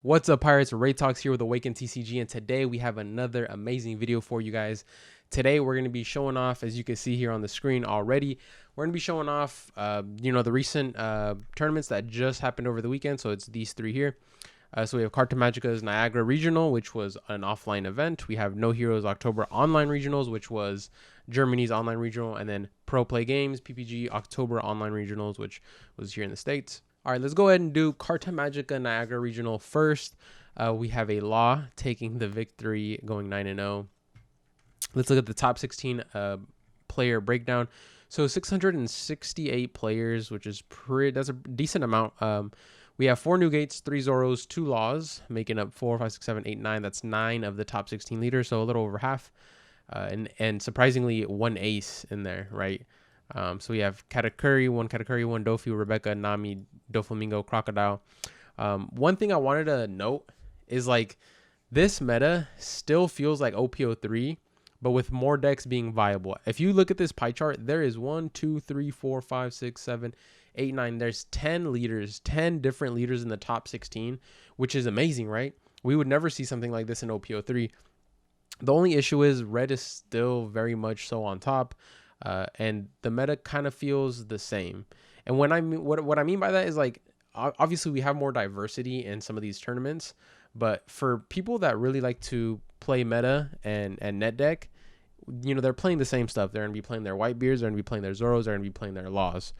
What's up, Pirates? Ray Talks here with Awaken TCG, and today we have another amazing video for you guys. Today we're going to be showing off, as you can see here on the screen already, we're going to be showing off, the recent tournaments that just happened over the weekend. So it's these three here. So we have Carta Magica's Niagara Regional, which was an offline event. We have No Heroes October Online Regionals, which was Germany's online regional, and then Pro Play Games PPG October Online Regionals, which was here in the States. All right, let's go ahead and do Carta Magica Niagara Regional first. We have a Law taking the victory, going 9-0. Let's look at the top 16 player breakdown. So 668 players, which is that's a decent amount. We have 4 Newgates, 3 Zoros, 2 Laws, making up 4, 5, 6, 7, 8, 9. That's 9 of the top 16 leaders, so a little over half. And surprisingly, 1 ace in there, right? So we have Katakuri, 1 Katakuri, 1 Dofu, Rebecca, Nami, Doflamingo, Crocodile. One thing I wanted to note is like this meta still feels like OP03, but with more decks being viable. If you look at this pie chart, there is 1, 2, 3, 4, 5, 6, 7, 8, 9. There's 10 leaders, 10 different leaders in the top 16, which is amazing, right? We would never see something like this in OP03. The only issue is red is still very much so on top. And the meta kind of feels the same. And when I mean what I mean by that is like obviously we have more diversity in some of these tournaments, but for people that really like to play meta and net deck, they're playing the same stuff. They're gonna be playing their Whitebeards, they're gonna be playing their Zoros, they're gonna be playing their Laws.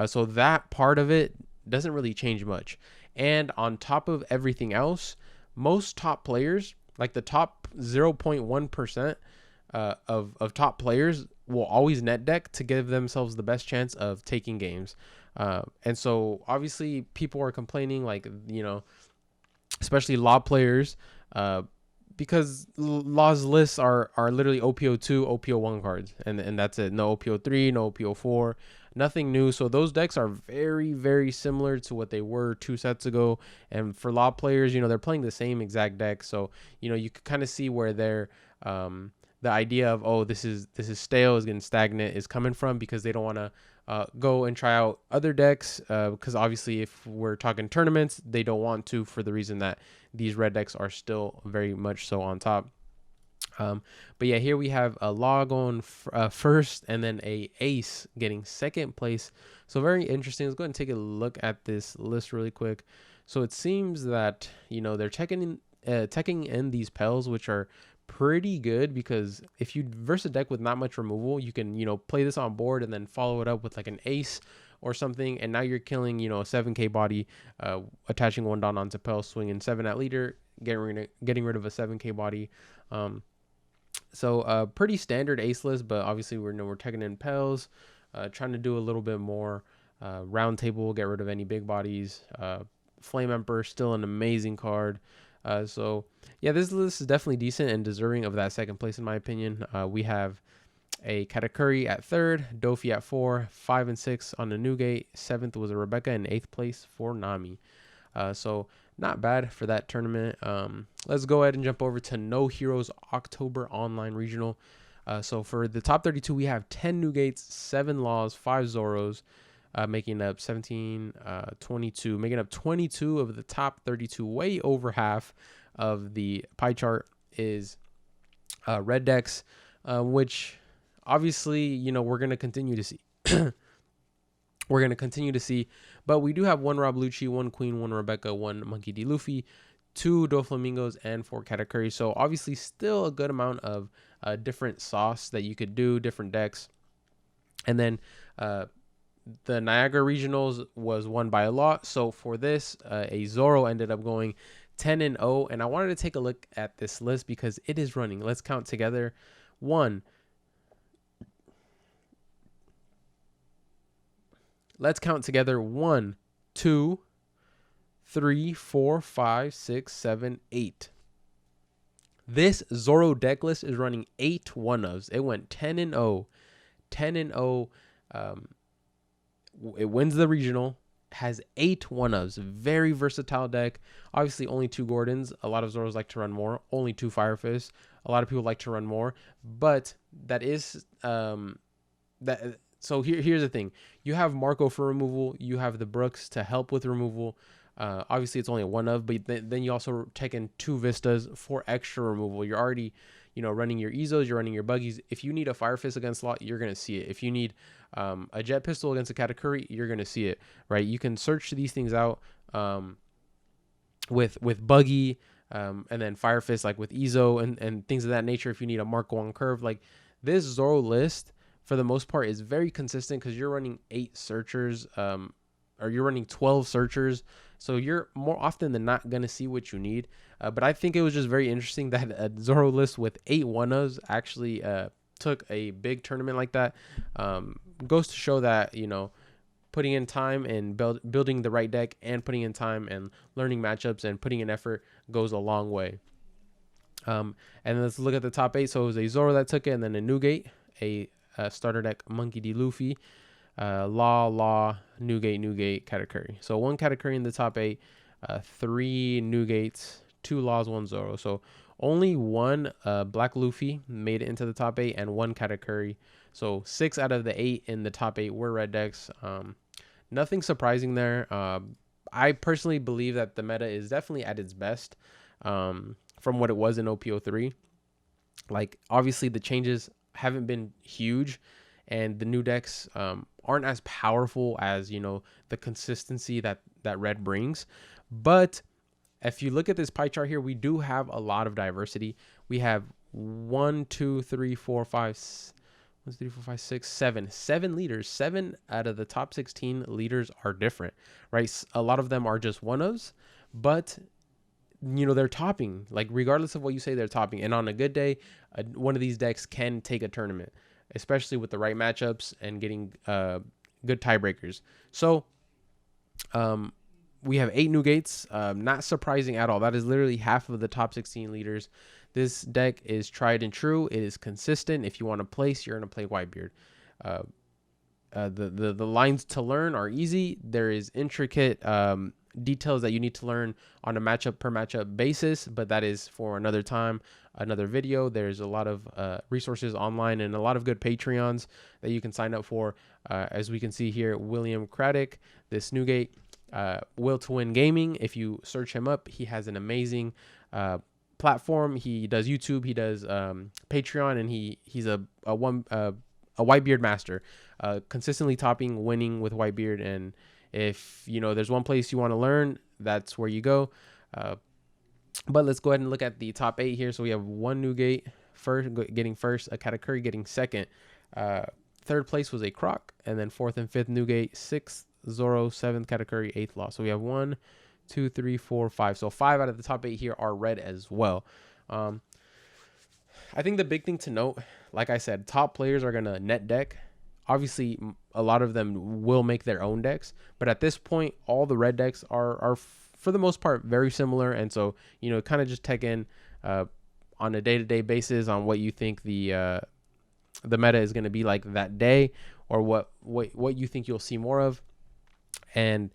So that part of it doesn't really change much. And on top of everything else, most top players, like the top 0.1% of top players, will always net deck to give themselves the best chance of taking games. And so obviously people are complaining, like, especially Law players, because Law's lists are literally OP02, OP01 cards, and that's it. No OP03, no OP04, nothing new. So those decks are very, very similar to what they were 2 sets ago. And for Law players, they're playing the same exact deck. So, you could kind of see where they're, the idea of, oh, this is stale, is getting stagnant, is coming from, because they don't want to go and try out other decks, because obviously if we're talking tournaments, they don't want to, for the reason that these red decks are still very much so on top. But yeah, here we have a Law going first, and then a Ace getting second place. So very interesting. Let's go ahead and take a look at this list really quick. So it seems that they're teching in these Pels, which are pretty good, because if you verse a deck with not much removal, you can play this on board and then follow it up with like an Ace or something, and now you're killing a 7k body, attaching 1 Dawn onto Pel, swinging 7 at leader, getting rid of a 7k body. So pretty standard Ace list, but obviously we're taking in Pels, trying to do a little bit more round table, get rid of any big bodies. Flame Emperor, still an amazing card. So yeah, this list is definitely decent and deserving of that second place, in my opinion. We have a Katakuri at 3rd, Dofi at 4, 5 and 6 on the Newgate. 7th was a Rebecca, and 8th place for Nami. So not bad for that tournament. Let's go ahead and jump over to No Heroes October Online Regional. So for the top 32, we have 10 Newgates, 7 Laws, 5 Zoros, making up 17, 22, making up 22 of the top 32. Way over half of the pie chart is red decks, which obviously, we're going to continue to see. We're going to continue to see, but we do have 1 Rob Lucci, 1 Queen, 1 Rebecca, 1 Monkey D. Luffy, 2 Doflamingos, and 4 Katakuri. So obviously still a good amount of different sauce that you could do, different decks. And then the Niagara Regionals was won by a lot. So for this, a Zoro ended up going 10-0. And I wanted to take a look at this list because it is running. Let's count together. Let's count together. 1, 2, 3, 4, 5, 6, 7, 8. This Zoro deck list is running 8 1-ofs. It went 10-0. 10-0. It wins the regional, has 8 1-ofs. Very versatile deck. Obviously, only 2 Gordons. A lot of Zoros like to run more. Only 2 Fire Fists. A lot of people like to run more. But that is So here's the thing. You have Marco for removal. You have the Brooks to help with removal. Obviously, it's only a one of, but then you also take in 2 vistas for extra removal. You're already, running your Ezos, you're running your buggies. If you need a Fire Fist against Lot, you're gonna see it. If you need a Jet Pistol against a Katakuri, you're gonna see it, right? You can search these things out with buggy, and then Fire Fist, like with Ezo and things of that nature. If you need a Mark 1 curve, like this Zoro list for the most part is very consistent because you're running 8 searchers, or you're running 12 searchers. So you're more often than not going to see what you need. But I think it was just very interesting that a Zoro list with 8 1-ofs actually took a big tournament like that. Goes to show that, putting in time and building the right deck and putting in time and learning matchups and putting in effort goes a long way. And let's look at the top 8. So it was a Zoro that took it, and then a Newgate, a starter deck Monkey D. Luffy, Law, Newgate, Katakuri. So 1 Katakuri in the top 8, 3 Newgates, 2 Laws, 1 Zoro. So only 1 Black Luffy made it into the top 8 and 1 Katakuri. So 6 out of the 8 in the top 8 were red decks. Nothing surprising there. I personally believe that the meta is definitely at its best from what it was in OP03. Like, obviously the changes haven't been huge, and the new decks aren't as powerful as, the consistency that red brings. But if you look at this pie chart here, we do have a lot of diversity. We have 1, 2, 3, 4, 5, 7 leaders. 7 out of the top 16 leaders are different, right? A lot of them are just one-ofs, but they're topping. Like, regardless of what you say, they're topping. And on a good day, one of these decks can take a tournament, especially with the right matchups and getting good tiebreakers. So we have 8 Newgates. Not surprising at all. That is literally half of the top 16 leaders. This deck is tried and true. It is consistent. If you want to place, you're going to play Whitebeard. The lines to learn are easy. There is intricate details that you need to learn on a matchup per matchup basis, but that is for another time, another video. There's a lot of resources online and a lot of good Patreons that you can sign up for. As we can see here, William Craddock, this Newgate, Will to Win Gaming. If you search him up, he has an amazing platform. He does YouTube, he does Patreon, and he's a Whitebeard master, consistently topping, winning with Whitebeard. And if there's one place you want to learn, that's where you go. But let's go ahead and look at the top 8 here. So we have 1 Newgate getting first, a Katakuri getting second, 3rd place was a Croc, and then 4th and 5th Newgate, 6th Zoro, 7th Katakuri, 8th Law. So we have 1, 2, 3, 4, 5. So 5 out of the top 8 here are red as well. I think the big thing to note, like I said, top players are gonna net deck. Obviously, a lot of them will make their own decks, but at this point, all the red decks are for the most part very similar. And so kind of just tech in on a day-to-day basis on what you think the meta is going to be like that day, or what you think you'll see more of. And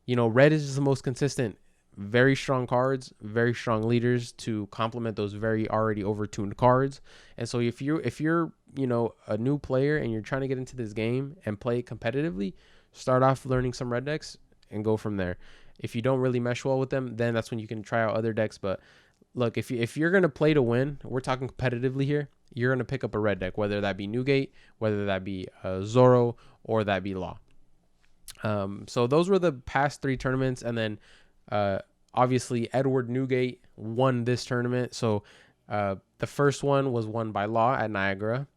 red is just the most consistent. Very strong cards, very strong leaders to complement those very already overtuned cards. And so if you're a new player and you're trying to get into this game and play competitively, start off learning some red decks and go from there. If you don't really mesh well with them, then that's when you can try out other decks. But look, if you're gonna play to win, we're talking competitively here, you're gonna pick up a red deck, whether that be Newgate, whether that be Zoro, or that be Law. So those were the past 3 tournaments, and then obviously Edward Newgate won this tournament. So the first one was won by Law at Niagara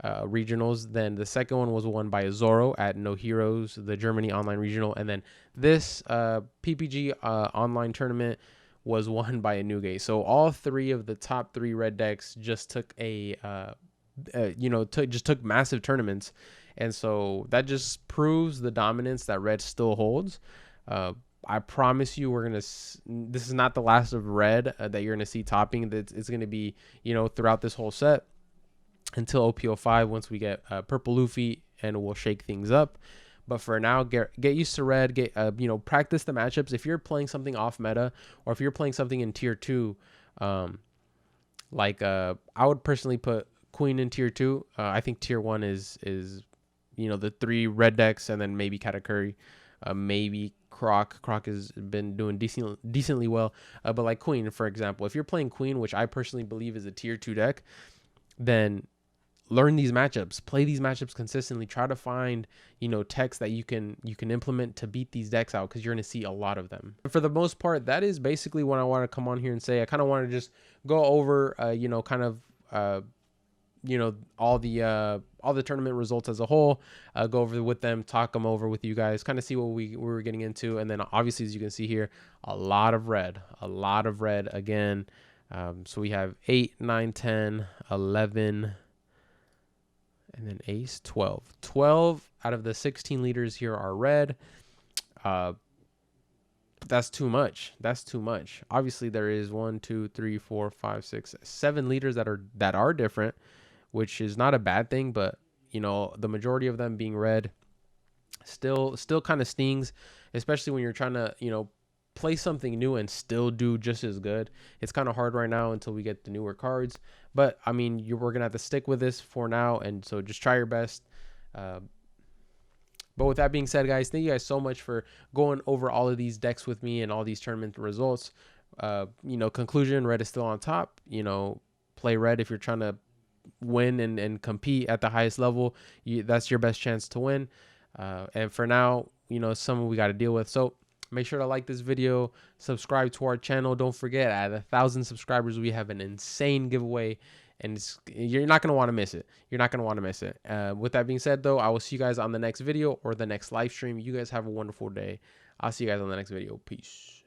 Regionals. Then the second one was won by Zoro at No Heroes, the Germany online regional. And then this PPG online tournament was won by a Newgate. So all 3 of the top 3 red decks just took took massive tournaments. And so that just proves the dominance that red still holds. I promise you, this is not the last of red that you're going to see topping. It's going to be, throughout this whole set until OP05, once we get Purple Luffy, and we'll shake things up. But for now, get used to red, practice the matchups. If you're playing something off meta, or if you're playing something in tier 2, I would personally put Queen in tier 2. I think tier 1 is the 3 red decks, and then maybe Katakuri, maybe Croc has been doing decently well. But like Queen, for example, if you're playing Queen, which I personally believe is a tier 2 deck, then learn these matchups, play these matchups consistently, try to find, you know, techs that you can implement to beat these decks out, because you're going to see a lot of them. And for the most part, that is basically what I want to come on here and say. I kind of want to just go over you know, kind of you know, all the tournament results as a whole, go over with them, talk them over with you guys, kind of see what we were getting into. And then obviously, as you can see here, a lot of red again. So we have 8, 9, 10, 11, and then ace, 12 out of the 16 leaders here are red. That's too much. Obviously, there is 1, 2, 3, 4, 5, 6, 7 leaders that are different, which is not a bad thing, but you know, the majority of them being red still kind of stings, especially when you're trying to, you know, play something new and still do just as good. It's kind of hard right now until we get the newer cards, but I mean, we're gonna have to stick with this for now, and so just try your best. But with that being said, guys, thank you guys so much for going over all of these decks with me and all these tournament results. You know, conclusion, red is still on top. You know, play red if you're trying to win and compete at the highest level. That's your best chance to win. And for now, you know, something we got to deal with. So make sure to like this video, subscribe to our channel. Don't forget, at 1,000 subscribers, we have an insane giveaway, and you're not going to want to miss it. With that being said, though, I will see you guys on the next video or the next live stream. You guys have a wonderful day. I'll see you guys on the next video. Peace.